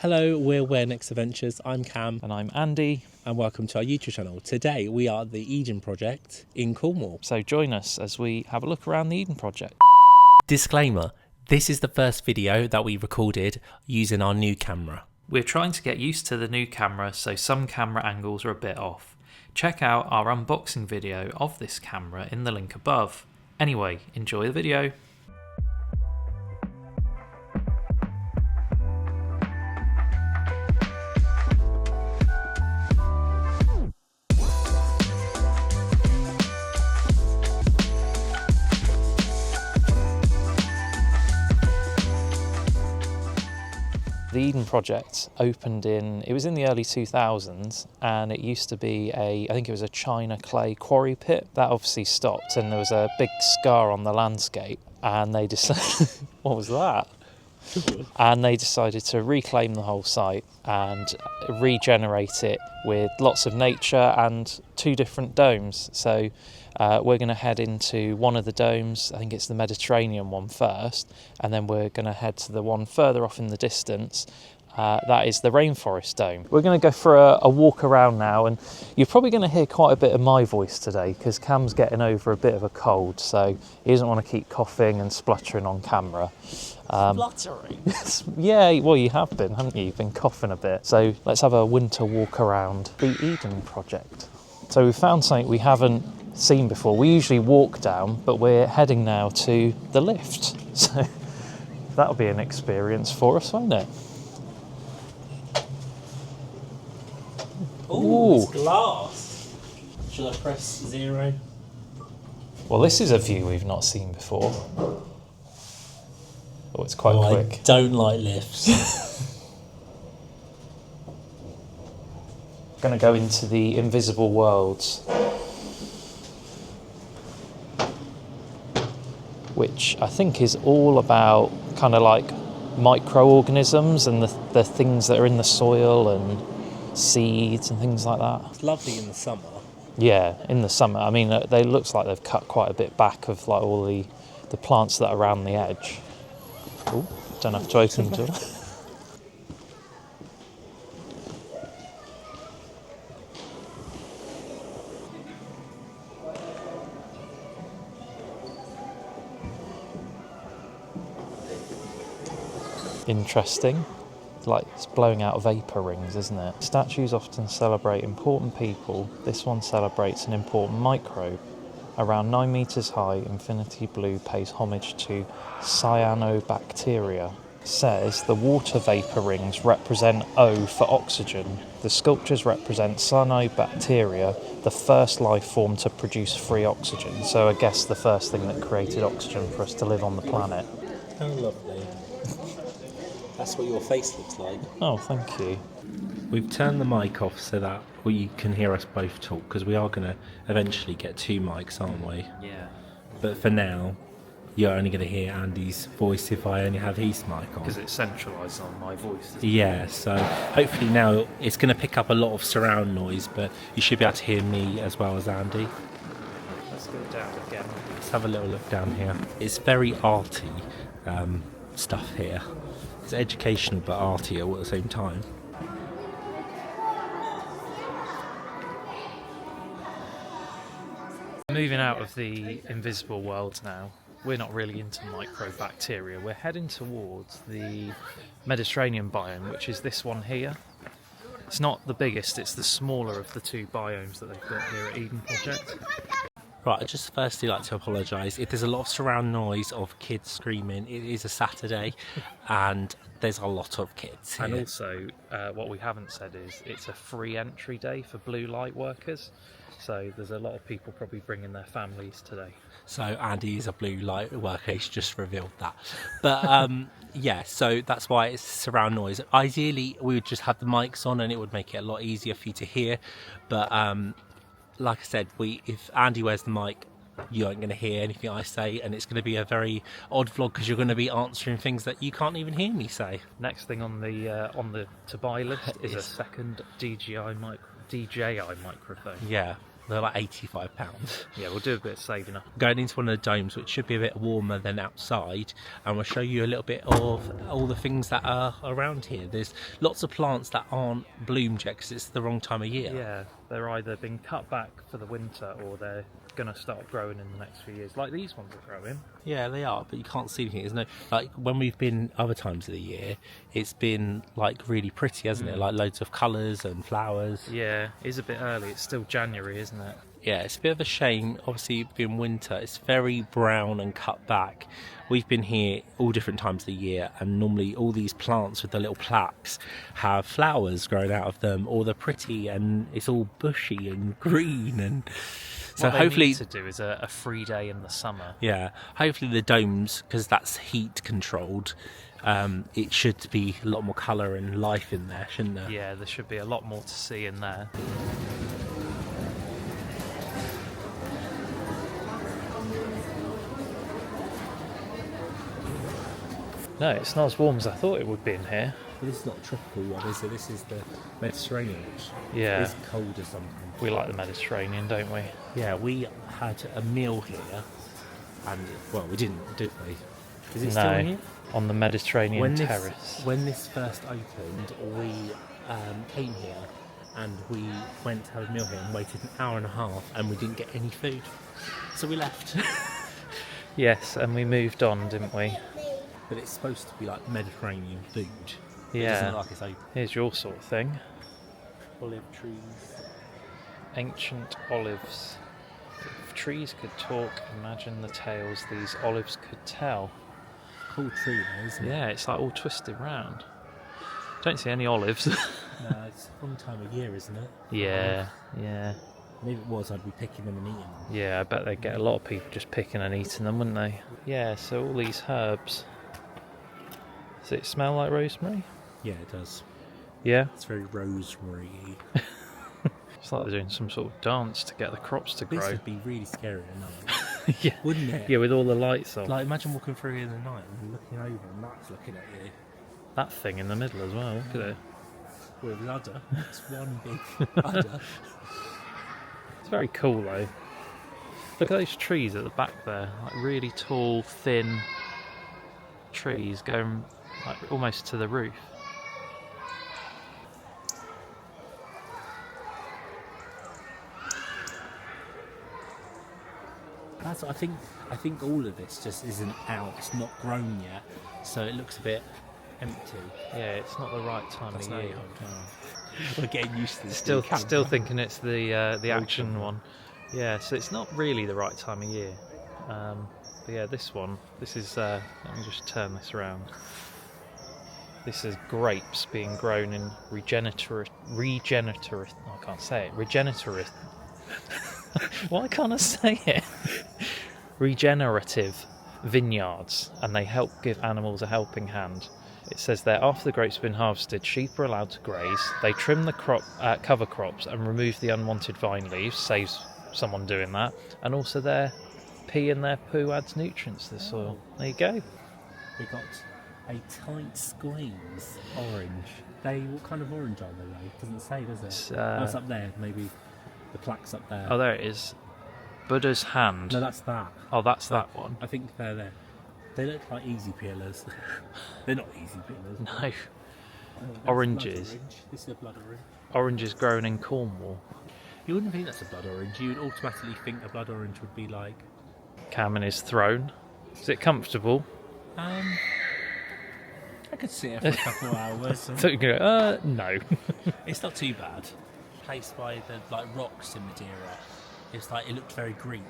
Hello, we're Where Next Adventures. I'm Cam. And I'm Andy. And welcome to our YouTube channel. Today we are at the Eden Project in Cornwall. So join us as we have a look around the Eden Project. Disclaimer, this is the first video that we recorded using our new camera. We're trying to get used to the new camera, so some camera angles are a bit off. Check out our unboxing video of this camera in the link above. Anyway, enjoy the video. The Eden Project opened in the early 2000s, and it used to be I think it was a China clay quarry pit. That obviously stopped and there was a big scar on the landscape, and they decided, what was that? And they decided to reclaim the whole site and regenerate it with lots of nature and two different domes. So we're going to head into one of the domes. I think it's the Mediterranean one first, and then we're going to head to the one further off in the distance. That is the rainforest dome. We're going to go for a walk around now, and you're probably going to hear quite a bit of my voice today because Cam's getting over a bit of a cold, so he doesn't want to keep coughing and spluttering on camera. Spluttering? Yeah, well, you have been, haven't you? You've been coughing a bit. So let's have a winter walk around the Eden Project. So we found something we haven't seen before. We usually walk down, but we're heading now to the lift. So that'll be an experience for us, won't it? Ooh, it's glass. Should I press 0? Well, this is a view we've not seen before. Oh, it's quite quick. I don't like lifts. Going to go into the invisible worlds, which I think is all about kind of like microorganisms and the things that are in the soil and seeds and things like that. It's lovely in the summer. Yeah, in the summer. I mean, they looks like they've cut quite a bit back of like all the plants that are around the edge. Oh, don't have to open the door. Interesting. Like it's blowing out vapour rings, isn't it? Statues often celebrate important people. This one celebrates an important microbe. Around 9 metres high, Infinity Blue pays homage to cyanobacteria. Says the water vapour rings represent O for oxygen. The sculptures represent cyanobacteria, the first life form to produce free oxygen. So I guess the first thing that created oxygen for us to live on the planet. How lovely. That's what your face looks like. Oh, thank you. We've turned the mic off so that you can hear us both talk, because we are going to eventually get 2 mics, aren't we? Yeah. But for now, you're only going to hear Andy's voice if I only have his mic on. Because it's centralised on my voice. Yeah, so hopefully now it's going to pick up a lot of surround noise, but you should be able to hear me as well as Andy. Let's go down again. Let's have a little look down here. It's very arty stuff here. It's educational but arty all at the same time. Moving out of the invisible world now, we're not really into microbacteria. We're heading towards the Mediterranean biome, which is this one here. It's not the biggest, it's the smaller of the 2 biomes that they've got here at Eden Project. Right, I'd just firstly like to apologise if there's a lot of surround noise of kids screaming. It is a Saturday and there's a lot of kids here. And also, what we haven't said is it's a free entry day for blue light workers. So there's a lot of people probably bringing their families today. So Andy is a blue light worker, he's just revealed that. But yeah, so that's why it's surround noise. Ideally, we would just have the mics on and it would make it a lot easier for you to hear. But like I said, if Andy wears the mic, you aren't going to hear anything I say, and it's going to be a very odd vlog because you're going to be answering things that you can't even hear me say. Next thing on the to buy list is a second DJI microphone. Yeah, They're like £85. Yeah, we'll do a bit of saving up. Going into one of the domes, which should be a bit warmer than outside, and we'll show you a little bit of all the things that are around here. There's lots of plants that aren't bloomed yet because it's the wrong time of year. Yeah, they're either been cut back for the winter or they're going to start growing in the next few years. Like these ones are growing. Yeah, they are, but you can't see anything. There's no, like, when we've been other times of the year, it's been like really pretty, hasn't it? Like loads of colours and flowers. Yeah, it is a bit early. It's still January, isn't it? Yeah, it's a bit of a shame. Obviously, being winter, it's very brown and cut back. We've been here all different times of the year, and normally all these plants with the little plaques have flowers growing out of them, or they're pretty and it's all bushy and green. And so what hopefully, they need to do is a free day in the summer. yeah, hopefully the domes, because that's heat controlled, it should be a lot more colour and life in there, shouldn't there? Yeah, there should be a lot more to see in there. No, it's not as warm as I thought it would be in here. But this is not a tropical one, is it? This is the Mediterranean, which Yeah. is cold or something. We like the Mediterranean, don't we? Yeah, we had a meal here, and well, we didn't, did we? Is it still here? On the Mediterranean When terrace. when this first opened, we came here and we went to have a meal here and waited an hour and a half, and we didn't get any food, so we left. Yes, and we moved on, didn't we? But it's supposed to be like Mediterranean food. It Yeah. doesn't look like it's open. Here's your sort of thing. Olive trees. Ancient olives. If trees could talk, imagine the tales these olives could tell. Cool tree though, isn't it? Yeah, it's like all twisted round. Don't see any olives. No, it's one time of year, isn't it? Yeah. And if it was, I'd be picking them and eating them. Yeah, I bet they'd get a lot of people just picking and eating them, wouldn't they? Yeah, so all these herbs. Does it smell like rosemary? Yeah, it does. Yeah. It's very rosemary. It's like they're doing some sort of dance to get the crops to This grow. would be really scary at night, Yeah. wouldn't it? Yeah, with all the lights on. Like, imagine walking through here in the night and looking over and that's looking at you. That thing in the middle as well, look at it. With an udder. It's one big udder. It's very cool though. Look at those trees at the back there, like really tall, thin trees going like almost to the roof. That's what I think all of this just isn't out. It's not grown yet, so it looks a bit empty. Yeah, it's not the right time That's of no year. We're getting used to this. Still new camera. thinking it's the action one. Yeah, so it's not really the right time of year. But yeah, this is. Let me just turn this around. This is grapes being grown in regenerative. I can't say it. Regenerative. Why can't I say it? Regenerative vineyards, and they help give animals a helping hand. It says there, after the grapes have been harvested, sheep are allowed to graze. They trim the cover crops and remove the unwanted vine leaves, saves someone doing that. And also their pee and their poo adds nutrients to the soil. There you go. We got a tight squeeze orange. What kind of orange are they though? It doesn't say, does it? It's up there, maybe. The plaque's up there. Oh, there it is. Buddha's hand. No, that's that. Oh, that's that one. I think they're there. They look like easy peelers. They're not easy peelers. No. Oh, that's Oranges. blood orange. This is a blood orange. Oranges grown in Cornwall. You wouldn't think that's a blood orange. You would automatically think a blood orange would be like... Cam in his throne. Is it comfortable? I could sit here for a couple of hours. So you go, no. It's not too bad. Placed by the rocks in Madeira. It's like it looked very Greek.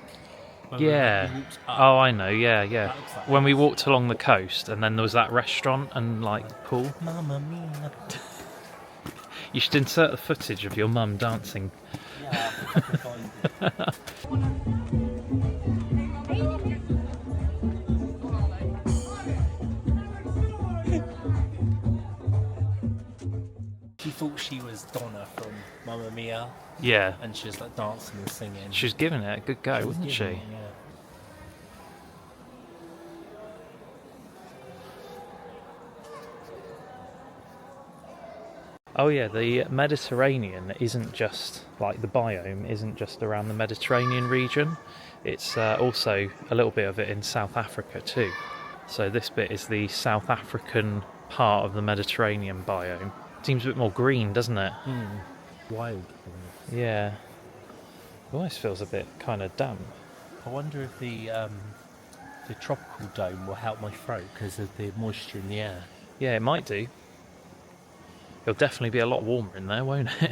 When Yeah. we walked up, Oh, I know. Yeah. That looks like When we this. walked along the coast, and then there was that restaurant and pool. Mamma mia. You should insert the footage of your mum dancing. Yeah, I can find it. She thought she was Donna from Mamma Mia, Yeah. and she was like dancing and singing. She was giving it a good go, was wasn't she? giving it, yeah. Oh yeah, the Mediterranean isn't just like the biome isn't just around the Mediterranean region. It's also a little bit of it in South Africa too. So this bit is the South African part of the Mediterranean biome. Seems a bit more green, doesn't it? Wild. Yeah. It almost feels a bit kind of damp. I wonder if the tropical dome will help my throat because of the moisture in the air. Yeah, it might do. It'll definitely be a lot warmer in there, won't it?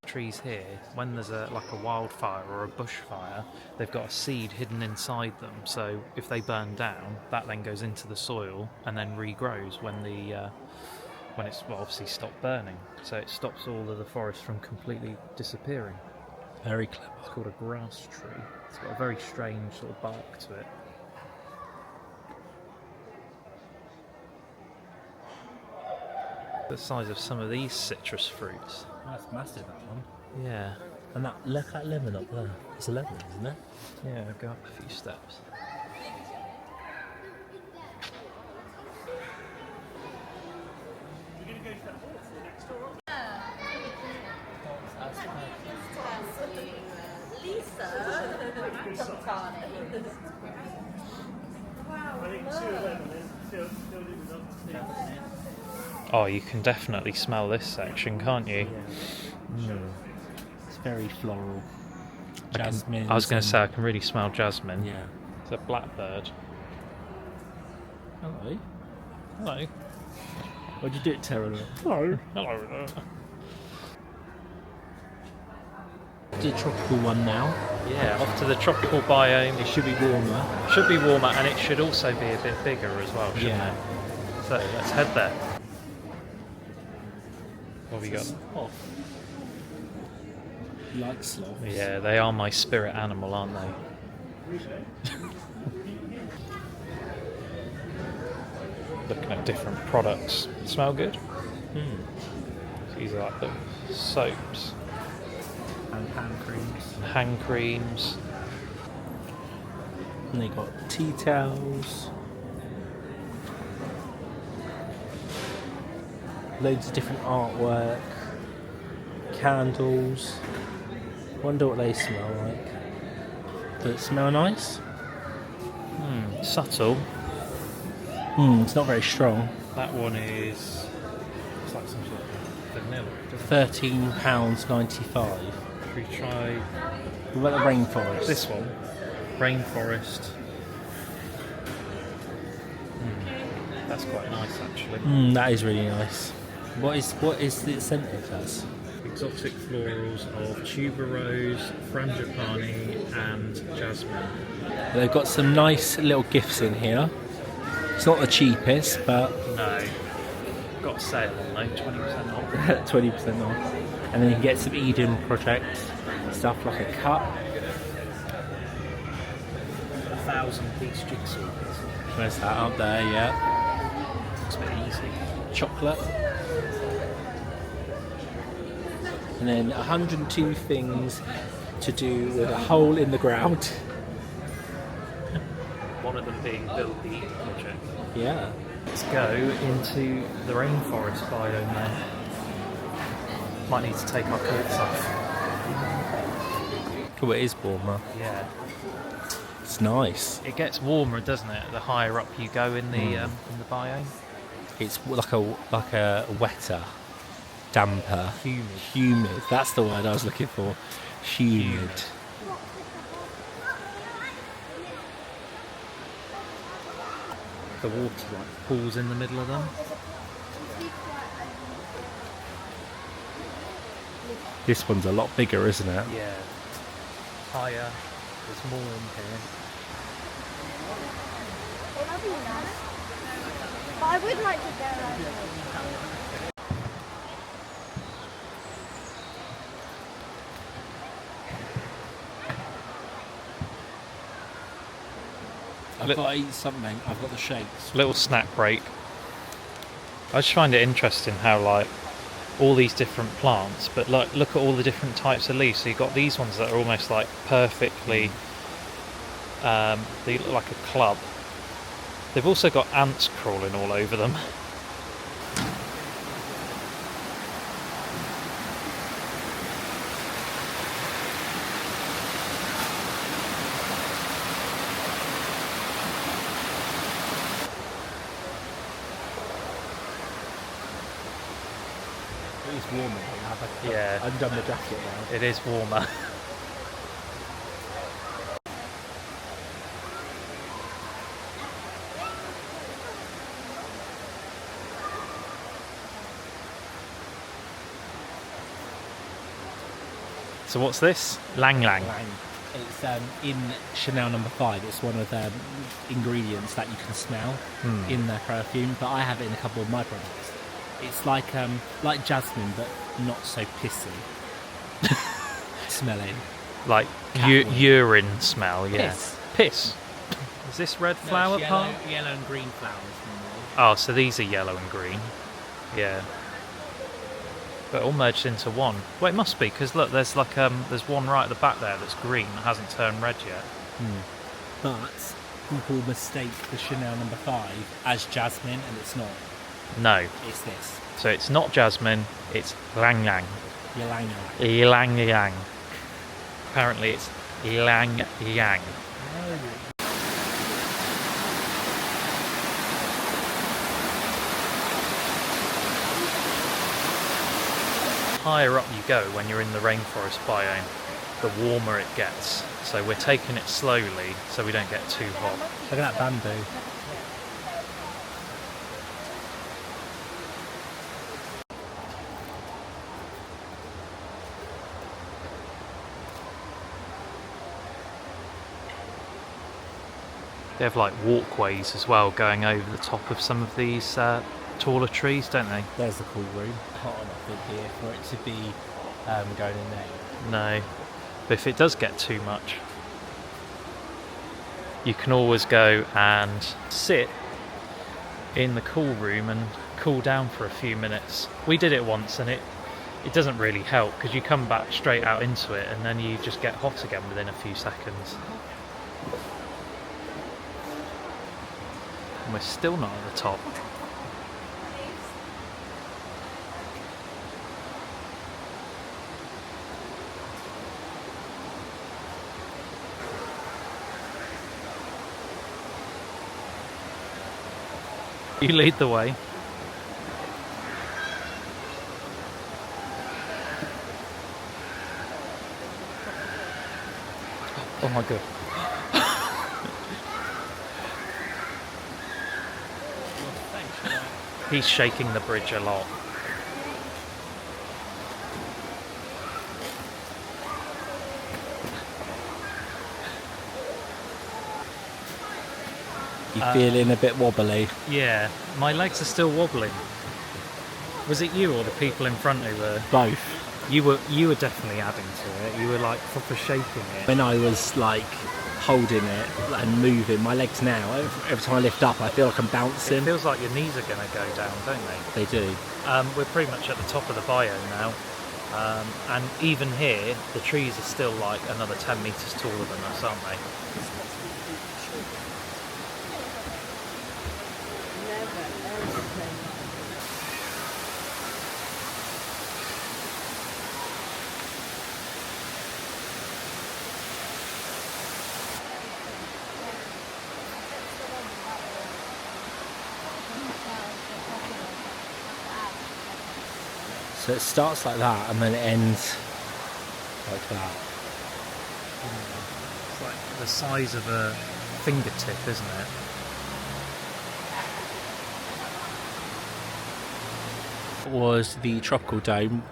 Trees here, when there's a wildfire or a bushfire, they've got a seed hidden inside them. So if they burn down, that then goes into the soil and then regrows when it's obviously stopped burning. So it stops all of the forest from completely disappearing. Very clever. It's called a grass tree. It's got a very strange sort of bark to it. The size of some of these citrus fruits. That's massive, that one. Yeah. And look at that lemon up there. It's a lemon, isn't it? Yeah, go up a few steps. Oh, you can definitely smell this section, can't you? It's very floral. Jasmine. I was going to say, I can really smell jasmine. Yeah. It's a blackbird. Hello. Hello. What'd you do it, Terra? Hello. Hello. The tropical one now. Yeah, off to the tropical biome. It should be warmer. Should be warmer, and it should also be a bit bigger as well, shouldn't it? So let's head there. What have we got? Sloth. You like sloths? Yeah, they are my spirit animal, aren't they? Looking at different products. Smell good? So these are like the soaps. And hand creams. And hand creams. And they got tea towels. Loads of different artwork. Candles. Wonder what they smell like. Does it smell nice? Subtle. It's not very strong. That one is... It's like some sort of vanilla. £13.95. Should we try What about the rainforest? this one? Rainforest. That's quite nice, actually. That is really nice. What is the scented as? Exotic florals of tuberose, frangipani, and jasmine. They've got some nice little gifts in here. It's not the cheapest, but No. Got a sale on though, 20% off. 20% off. And then you can get some Eden Project stuff like a cup. 1,000-piece jigsaw. Where's that up there? Yeah. It's a bit easy. Chocolate. And then 102 things to do with a hole in the ground. One of them being build the Eden Project. Yeah. Let's go into the rainforest biome then. Might need to take our coats off. Oh, it is warmer. Yeah. It's nice. It gets warmer, doesn't it? The higher up you go in the biome. It's like a wetter, damper, Humid. humid. That's the word I was looking for. Humid. The water like pools in the middle of them. This one's a lot bigger, isn't it? Yeah. Higher. There's more in here. That'd be nice. But I would like to go over. I've got to eat something. I've got the shakes. Little snack break. I just find it interesting how like all these different plants, but like look at all the different types of leaves. So you've got these ones that are almost like perfectly, they look like a club. They've also got ants crawling all over them. It's warmer. Yeah. I've done the jacket now. It is warmer. So what's this? Lang lang. It's in Chanel No. 5. It's one of the ingredients that you can smell in their perfume, but I have it in a couple of my products. It's like jasmine, but not so pissy. Smelling. Like urine smell, yeah. Piss. Is this red flower part? Yellow and green flowers. Oh, so these are yellow and green. Yeah. But all merged into one. Well, it must be, because look, there's like there's one right at the back there that's green that hasn't turned red yet. But people mistake the Chanel No. 5 as jasmine, and it's not. No. It's this. So it's not jasmine, it's lang lang. Ylang Ylang yang. Apparently it's ylang yang. Higher up you go when you're in the rainforest biome, the warmer it gets. So we're taking it slowly so we don't get too hot. Look at that bamboo. They have like walkways as well going over the top of some of these taller trees, don't they? There's the cool room. Hot enough in here for it to be going in there. No. But if it does get too much, you can always go and sit in the cool room and cool down for a few minutes. We did it once and it doesn't really help because you come back straight out into it and then you just get hot again within a few seconds. And we're still not at the top. You lead the way. Oh my god. He's shaking the bridge a lot. You feeling a bit wobbly? Yeah, my legs are still wobbling. Was it you or the people in front who were? Both. You were definitely adding to it. You were like proper shaking it. When I was like holding it and moving my legs now, every time I lift up I feel like I'm bouncing. It feels like your knees are going to go down, don't they? They do. We're pretty much at the top of the biome now, and even here the trees are still like another 10 metres taller than us, aren't they? So it starts like that and then it ends like that. It's like the size of a fingertip, isn't it? Was the tropical dome.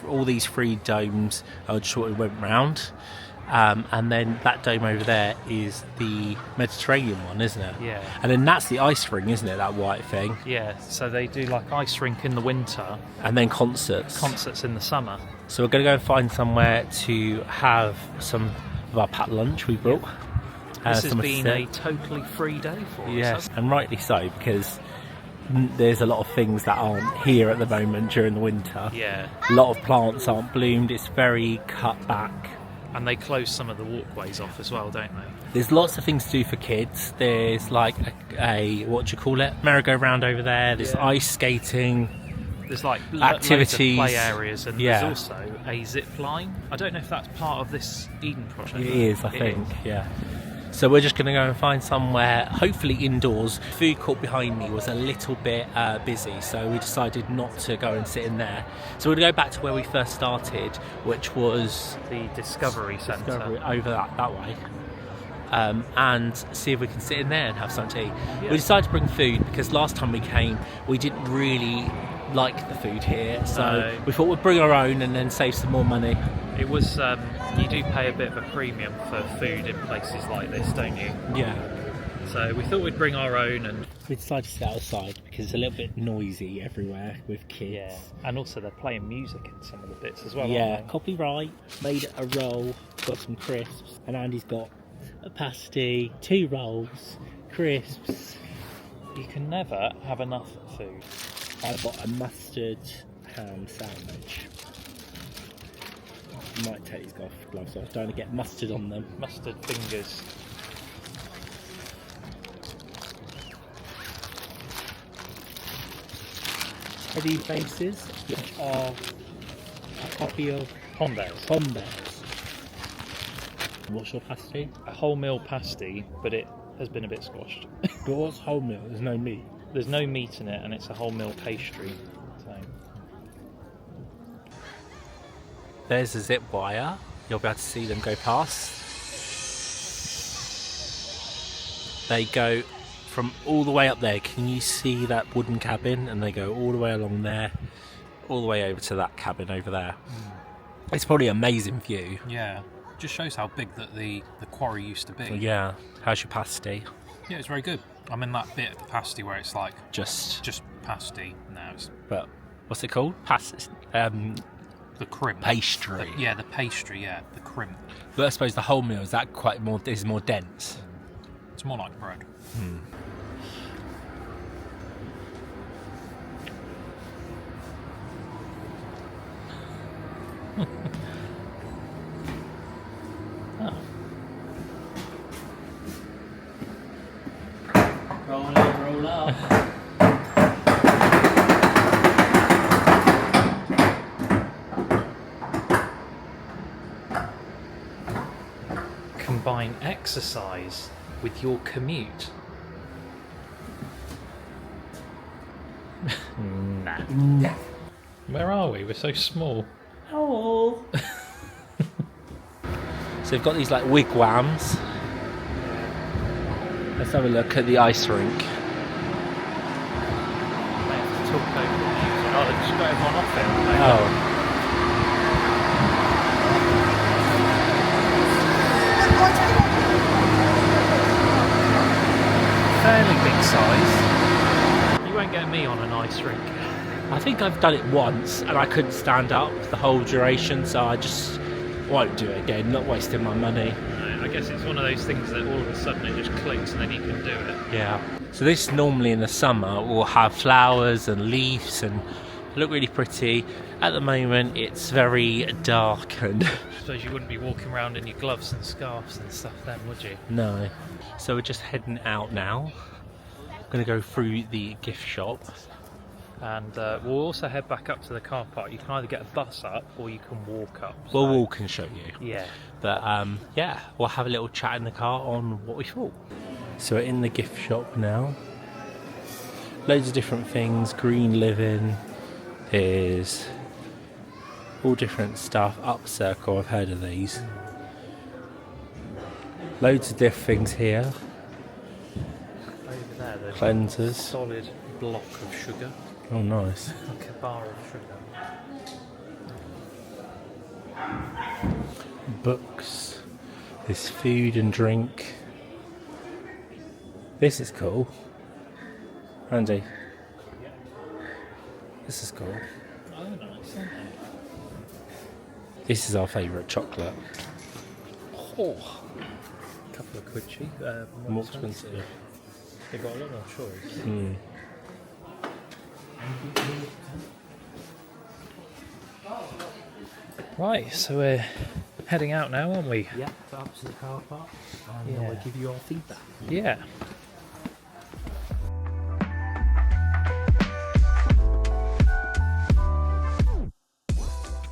All these three domes just sort of went round, and then that dome over there is the Mediterranean one, isn't it? Yeah. And then that's the ice ring, isn't it? That white thing. Yeah. So they do like ice rink in the winter, And then concerts. concerts in the summer. So we're going to go and find somewhere to have some of our packed lunch we brought. This has some been sit. a totally free day for us. Yes, hasn't and rightly so, because there's a lot of things that aren't here at the moment during the winter. it? Yeah, A lot of plants aren't bloomed. It's very cut back. and they close some of the walkways off as well, don't they? There's lots of things to do for kids. There's like a what do you call it? Merry-go-round over there. There's Yeah. ice skating. There's like Activities. loads of play areas, and Yeah. there's also a zip line. I don't know if that's part of this Eden project. It is, I think. Yeah. So we're just going to go and find somewhere, hopefully indoors. Food court behind me was a little bit busy, so we decided not to go and sit in there. So we're going to go back to where we first started, which was The Discovery Centre. over that way. And see if we can sit in there and have something to eat. Yeah. We decided to bring food because last time we came, we didn't really like the food here, so No. we thought we'd bring our own and then save some more money. It was, you do pay a bit of a premium for food in places like this, don't you? Yeah. So we thought we'd bring our own, and We decided to sit outside because it's a little bit noisy everywhere with kids. and also they're playing music in some of the bits as well. Yeah, aren't they? copyright, made a roll, got some crisps, and Andy's got a pasty, 2 rolls, crisps. You can never have enough food. I've got a mustard ham sandwich. I might take these gloves off, don't want to get mustard on them. Mustard fingers. Teddy faces, which are a copy of Pondales. Bombers. What's your pasty? A wholemeal pasty, but it has been a bit squashed. But what's wholemeal? There's no meat. There's no meat in it, and it's a wholemeal pastry. So There's a zip wire. You'll be able to see them go past. They go from all the way up there. Can you see that wooden cabin? And they go all the way along there, all the way over to that cabin over there. It's probably an amazing view. yeah, just shows how big that the quarry used to be. Yeah. How's your pasty? Yeah, it's very good. I'm in that bit of the pasty where it's like Just. pasty. Now it's But what's it called? the crimp. Pastry. Yeah, the pastry. Yeah, the crimp. But I suppose the wholemeal is that quite more is more dense. It's more like bread. Roll up. Combine exercise with your commute. Nah. Where are we? We're so small. Oh. So they've got these like wigwams. Let's have a look at the ice rink. Oh, they just got everyone off there. Oh. Fairly big size. You won't get me on an ice rink. I think I've done it once and I couldn't stand up the whole duration, so I just won't do it again, not wasting my money. No, I guess it's one of those things that all of a sudden it just clicks and then you can do it. Yeah. So this normally in the summer will have flowers and leaves and look really pretty. At the moment it's very dark and I suppose you wouldn't be walking around in your gloves and scarves and stuff then, would you? no. So we're just heading out now. Going to go through the gift shop. And we'll also head back up to the car park. You can either get a bus up or you can walk up. We'll So- walk and show you. Yeah. But yeah, we'll have a little chat in the car on what we thought. So we're in the gift shop now. Loads of different things. Green living. There's all different stuff. Upcircle, I've heard of these. Loads of different things here. Over there, there's a Cleansers. solid block of sugar. Oh, nice. Like a bar of sugar. Books. There's food and drink. This is cool. Andy. This is cool. Oh, nice, isn't it? This is our favourite chocolate. Oh, couple of quid cheap, More expensive. They've got a lot more choice. Mm. Right, so we're heading out now, aren't we? Yeah, up to the car park, and Yeah. we'll give you our feedback. Yeah.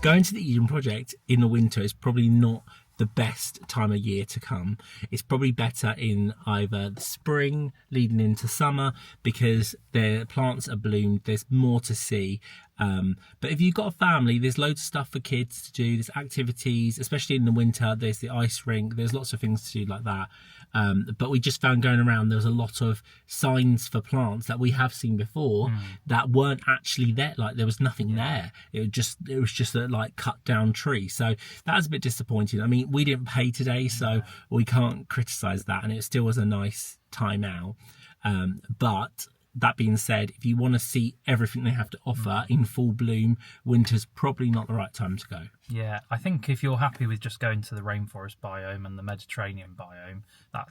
Going to the Eden Project in the winter is probably not the best time of year to come. It's probably better in either the spring leading into summer because the plants are bloomed, there's more to see. But if you've got a family, there's loads of stuff for kids to do, there's activities, especially in the winter, there's the ice rink, there's lots of things to do like that. But we just found going around there was a lot of signs for plants that we have seen before that weren't actually there. Like there was nothing there. It was just a like cut down tree. So that was a bit disappointing. I mean, we didn't pay today, so we can't criticize that, and it still was a nice time out. But that being said, if you want to see everything they have to offer in full bloom, winter's probably not the right time to go. Yeah, I think if you're happy with just going to the rainforest biome and the Mediterranean biome,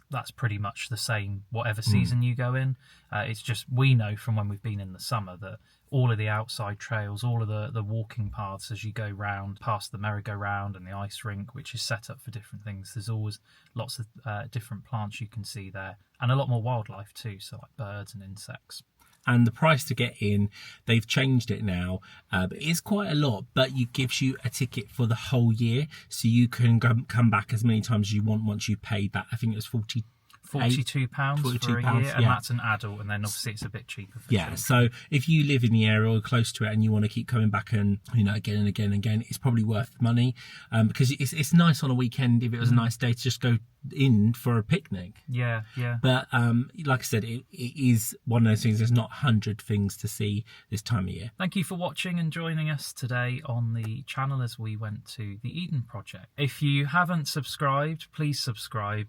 that's pretty much the same whatever season you go in. It's just we know from when we've been in the summer that all of the outside trails, all of the walking paths as you go round past the merry-go-round and the ice rink, which is set up for different things, there's always lots of different plants you can see there, and a lot more wildlife too, so like birds and insects. And the price to get in, they've changed it now. It is quite a lot, but it gives you a ticket for the whole year, so you can come back as many times as you want once you've paid that. I think it was £42 for a year, and that's an adult, and then obviously it's a bit cheaper for children. So if you live in the area or close to it and you want to keep coming back and again and again and again, it's probably worth the money, because it's nice on a weekend if it was a nice day to just go in for a picnic. Yeah. But like I said, it is one of those things. There's not 100 things to see this time of year. Thank you for watching and joining us today on the channel as we went to the Eden Project. If you haven't subscribed, please subscribe.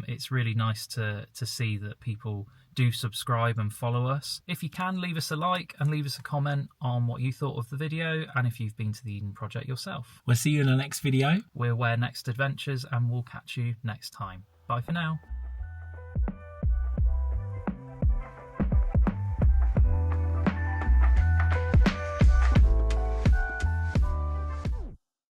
It's really nice to see that people do subscribe and follow us. If you can, leave us a like and leave us a comment on what you thought of the video, and if you've been to the Eden Project yourself. We'll see you in the next video. We're Where Next Adventures, and we'll catch you next time. Bye for now.